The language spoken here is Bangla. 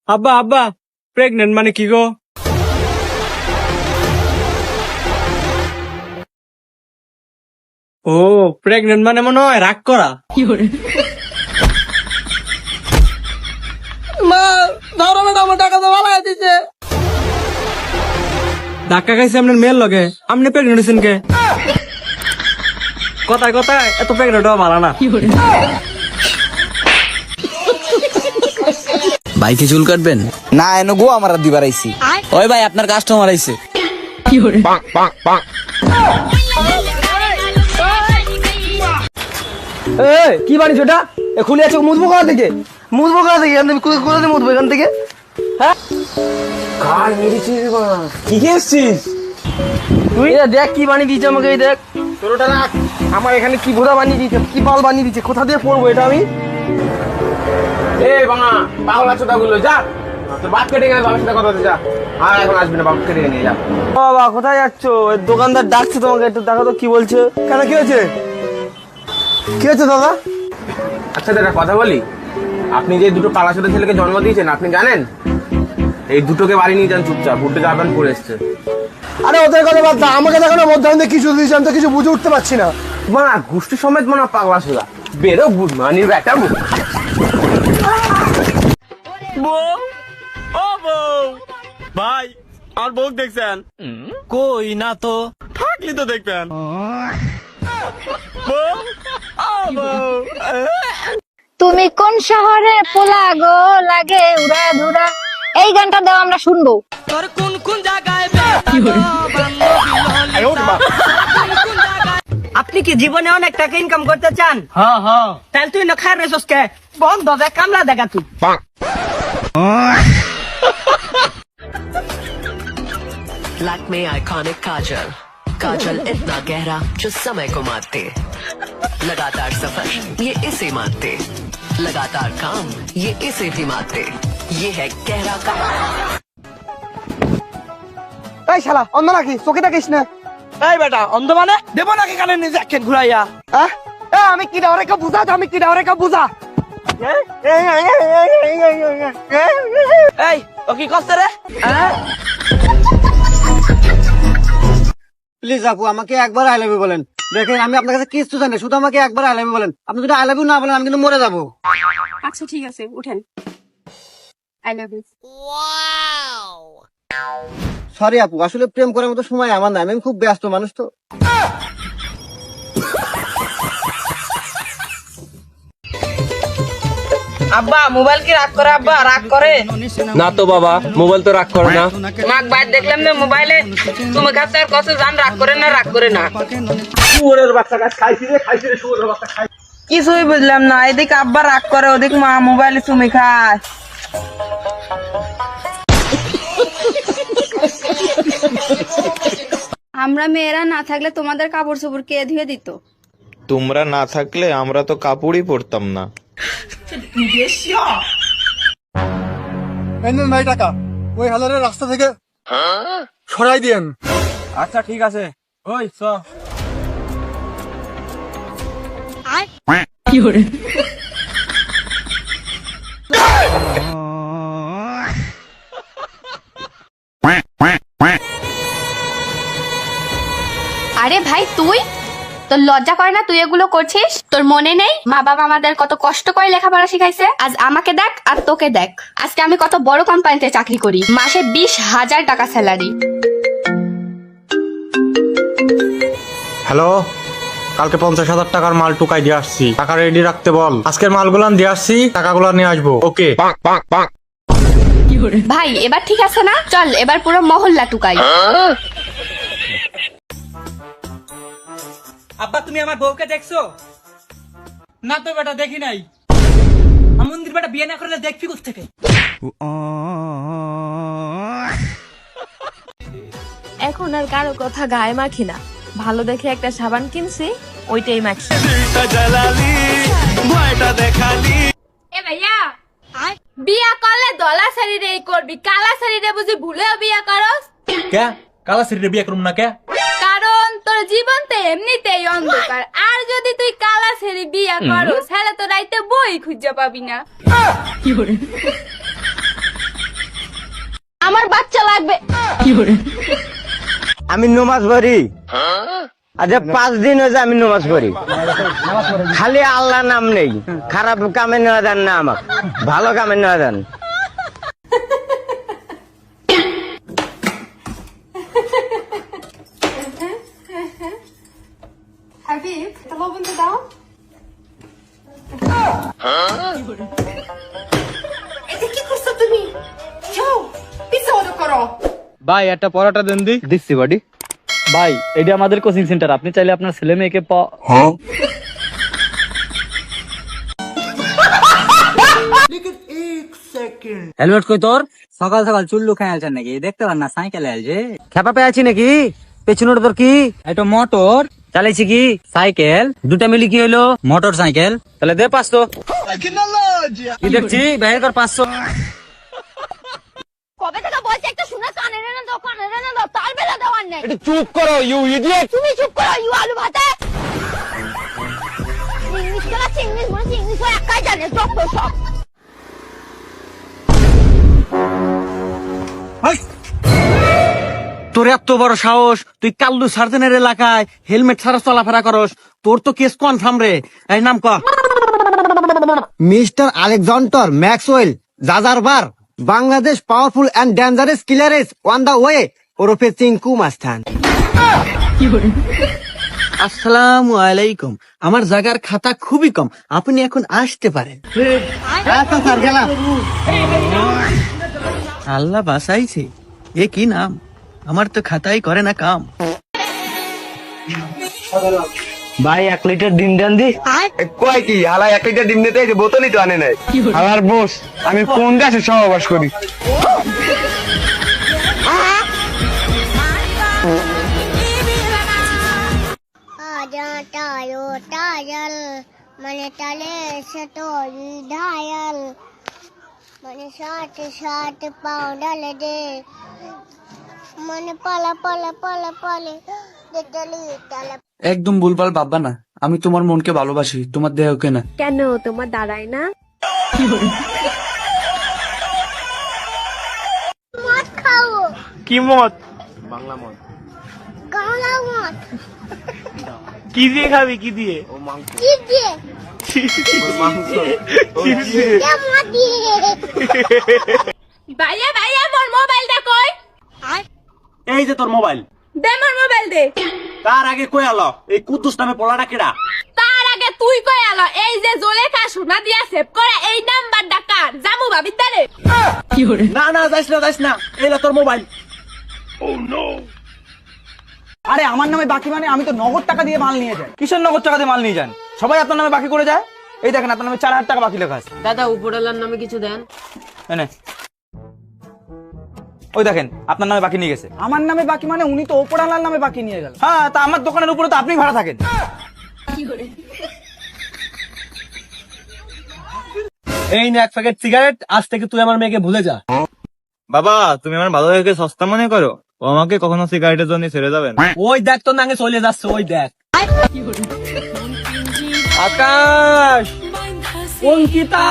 আব্বা আব্বা প্রেগনেন্ট মানে কি গো? ও প্রেগনেন্ট মানে মনে হয় রাগ করা। মা ধরো ম্যাডাম আমার টাকা তো ভালো দিছে। ধাক্কা খাইছে আপনার মেয়ের লগে, আপনি প্রেগনেন্ট হয়েছেন কে? কথায় কথায় এত প্রেগনেন্ট হওয়া ভালো না। ভাই কি চুল কাটবেন? না এনে গো আমার দিবার আইছি। ওই ভাই আপনার কাস্টমার আইছে। কি বানিস ওটা? খুলে আছে মুদবো কোথা থেকে? মুদবো কোথা থেকে? কোথা থেকে মুদবো এখান থেকে? হ্যাঁ কার মেরেছিস কি খেয়েছিস তুই? দেখ কি বানিয়ে দিয়েছে আমাকে, এই দেখ তোরটা রাখ। আমার এখানে কি ভোদা বানিয়ে দিয়েছে, কি বাল বানিয়ে দিয়েছে, কোথা দিয়ে পড়বো এটা আমি? বাঙা পাগলা ছোটাগুলো যা, তোর বাপ কেটে গেলে বাবার সাথে কথা বলতে যা। আর এখন আসবি না, বাপ কেটে নিয়ে যা। বাবা কোথায় যাচ্ছ? দোকানদার ডাকছে তোমাকে, একটু দেখো তো কি বলছে। কেন কি হয়েছে? কি হয়েছে দাদা? আচ্ছা দাদা কথা বলি, আপনি যে দুটো কালা ছোট ছেলেকে জন্ম দিয়েছেন আপনি জানেন? এই দুটোকে বাড়ি নিয়ে যান চুপচাপ, উঠে যাবেন পড়ে এসছে। আরে ওদের কথা বাদ দাও, আমাকে দেখো না মধ্যাহ্নে কিছু দিয়েছে, আমি তো কিছু বুঝে উঠতে পারছি না। মানা গোষ্ঠী সমেত মানা পাগলা ছোলা বেরো গুড মানি ব্যাটা। ভাই আর বউ দেখছেন? কই না তো, থাকলি তো দেখবেন। তুমি কোন শহরে পোলা গো লাগে উড়া ধুরা, এই গানটা দাও আমরা শুনবো। তোর কোন কোন জায়গায় আপনি কি জীবনে অনেক টাকা ইনকাম করতে চান? হ্যাঁ হ্যাঁ। তাহলে তুই না খায় রেসোস কে বন্ধ দেখ কামলা দেখা তুই। लैक्मे आइकॉनिक काजल, काजल इतना गहरा जो समय को मारते, लगातार सफर ये इसे मारते, लगातार काम ये इसे भी मारते, ये है गहरा काम। এই শালা অন্ধ নাকি? চোখে দেখিস না? এই বেটা অন্ধ মানে দেবো নাকি কানে নিজে একখান ঘুরাইয়া? হ্যাঁ আমি কি ডাওরে কা বুঝা, আমি কি ডাওরে কা বুঝা? এই ও কি করছে রে? প্লিজ আপু আমাকে একবার আই লাভ ইউ বলেন। দেখেন আমি আপনার কাছে কিছু জানি, শুধু আমাকে একবার আই লাভ ইউ বলেন। আপনি যদি আই লাভ ইউ না বলেন আমি কিন্তু মরে যাবো। আচ্ছা ঠিক আছে উঠেন। I love you. সরি আপু, আসলে প্রেম করার মতো সময় আমার নাই, আমি খুব ব্যস্ত মানুষ তো। আব্বা মোবাইল কি রাগ করে? আব্বা রাগ করে না তো বাবা, মোবাইল তো রাগ করে না। মাক বাইর দেখলাম না মোবাইলে তুমি কাছে আর কত জান রাগ করে না, রাগ করে না। শুয়োরের বাচ্চা গাছ খাইছি রে শুয়োরের বাচ্চা খাই। কিছুই বুঝলাম না, এদিকে আব্বা রাগ করে ওদিক মা মোবাইলে তুমি খাস। আমরা মেয়েরা না থাকলে তোমাদের কাপড় চোপড় কে ধুয়ে দিত? তোমরা না থাকলে আমরা তো কাপড়ই পরতাম না। ভাই টাকা ওই হালারের রাস্তা থেকে সরাই দিয়েন। আচ্ছা ঠিক আছে। ওই চ আরে ভাই তুই, তোর লজ্জা করে না তুই এগুলো করছিস? তোর মনে নেই মা বাবা আমাদের কত কষ্ট করে লেখাপড়া শিখাইছে? আজ আমাকে দেখ আর তোকে দেখ, আজকে আমি কত বড় কোম্পানিতে চাকরি করি, মাসে 20,000 টাকা স্যালারি। হ্যালো, কালকে 50,000 টাকার মাল টুকাই দিয়ে আসছি, টাকা রেডি রাখতে বল। আজকের মালগুলান দিয়ে আসছি, টাকাগুলো নিয়ে আসবো। ওকে। ভাই এবার ঠিক আছে না? চল এবার পুরো মহল্লা টুকাই। আব্বা তুমি আমার বউকে দেখছো? না তো বেটা দেখি নাই। মন্দির বেটা বিয়ে না করলে দেখবি কোথা থেকে? এখন আর কারো কথা গায়ে মাখি না, ভালো দেখে একটা সাবান কিনছি ওইটাই মাখি। এ ভাইয়া বিয়া করলে দলা শাড়ি রে করবি, কালা শাড়ি রে বুঝি ভুলেও বিয়া করস? কে কালা সিরিতে বিয়ে করুম না কে? কারণ তোর জীবন তো এমনিতেই অন্ধকার, আর যদি তুই কালা শাড়ি বিয়া করস তাহলে তো রাইতে বই খুঁজে পাবি না। আমি নমাজ পড়ি। আচ্ছা 5 দিন হয়েছে আমি নমাজ পড়ি, খালি আল্লাহ নাম নেই। খারাপ কামে নেওয়া দেন না, আমাকে ভালো কামে নেওয়া দেন। হাবিব লবণটা দাও। এটা কি করছো তুমি? যাও পিছে অর্ডার করো। ভাই একটা পরোটা দেন দি। দিচ্ছি বাড়ি। ভাই এটা আমাদের কোচিং সেন্টার, আপনি চাইলে আপনার ছেলে মেয়েকে হেলমেট কই তোর? সকাল সকাল চুল্লু খাই আলছেন নাকি? দেখতে পান না সাইকেলে আলছে। খেপা পেয়ে আছি নাকি? পেছনের তোর কি? এটা মোটর চালাইছি কি? সাইকেল, দুটা মিলি কি হইলো? Motor cycle. তাহলে দে 500। কি দেখছি বাইরে কর 500। কবে থেকে বলছি একটা শুনে কানে না দাও, কানে না দাও, তার বেলা দেওয়ার নেই। একটু চুপ করো ইউ ইডিয়েট। তুমি চুপ করো ইউ আলু ভাতে। ইংলিশ ক্লাস ইংলিশ বলছি, ইংলিশ ও একাই জানে সব তো সব। তোর এত বড় সাহস, তুই কাল্লু সার্জেনের এলাকায় হেলমেট ছাড়া চলাফেরা করস? তোর তো কেস কনফার্ম রে। এই নাম ক। মিস্টার আলেকজান্ডার ম্যাক্সওয়েল জাজারবার, Bangladesh powerful and dangerous killers on the way, ওরফে চিঙ্কু মাস্তান। আসসালামু আলাইকুম। আমার জায়গার খাতা খুবই কম, আপনি এখন আসতে পারেন। আচ্ছা স্যার, গেলাম। আল্লাহ বাসাইছে। এ কি নাম? আমার তো খাতাই করে না কাম। ভাই 1 লিটার ডিম দেন দি। কয় কি হালা 1 লিটার ডিম নিতে বোতলই তো আনে নাই। আমার বস, আমি কোন দেশে সহবাস করি? মানে তালে সে তো ঢায়াল, মানে 60 পাউন্ডাল দে, মানে পালা পালা পালা পালে দেতালি তালা। একদম ভুলভাল ভাববা না, আমি তোমার মনকে ভালোবাসি, তোমার দেহকে না। কেন তোমার দাঁড়ায় না? মদ খাও। কি মত? গাওলা মদ। কি দিয়ে খাবি? কি দিয়ে? কি দিয়ে? কে মদ দিয়ে? ভাইয়া ভাইয়া মোর মোবাইলটা কই? এই যে তোর মোবাইল। দে মোর মোবাইল দে। তার আগে কই আলো এই কুদ্দুস নামে পোলাটা কেডা? তার আগে তুই কই আলো? এই যে জোলেখা সোনা দিয়া সেভ করে এই নাম্বারটা কার? জামু ভাবি তারে। না না, যাইস না, এইলা তোর মোবাইল। আরে আমার নামে বাকি মানে আমি তো নগদ টাকা দিয়ে মাল নিয়ে যাই। কিসের নগদ টাকা দিয়ে মাল নিয়ে যান? সবাই আপনার নামে বাকি করে যায়। এই দেখেন আপনার নামে 4000 টাকা বাকি লেখা আছে। দাদা উপরওয়ালার নামে কিছু দেন। এনে ওই দেখেন আপনার নামে বাকি নিয়ে গেছে। আমার নামে বাকি মানে উনি তো ওপরালার নামে বাকি নিয়ে গেল। হ্যাঁ, তা আমার দোকানের উপরে তো আপনি ভাড়া থাকেন। এই না 1 প্যাকেট সিগারেট, আজ থেকে তুই আমার মেয়েকে ভুলে যা। বাবা তুমি আমার ভালো থেকে সস্তা মনে করো? ও আমাকে কখনো সিগারেটের জন্য ছেড়ে যাবেন? ওই দেখ তোর নাঙ্গে চলে যাচ্ছে, ওই দেখ। আকাশ, অঙ্কিতা।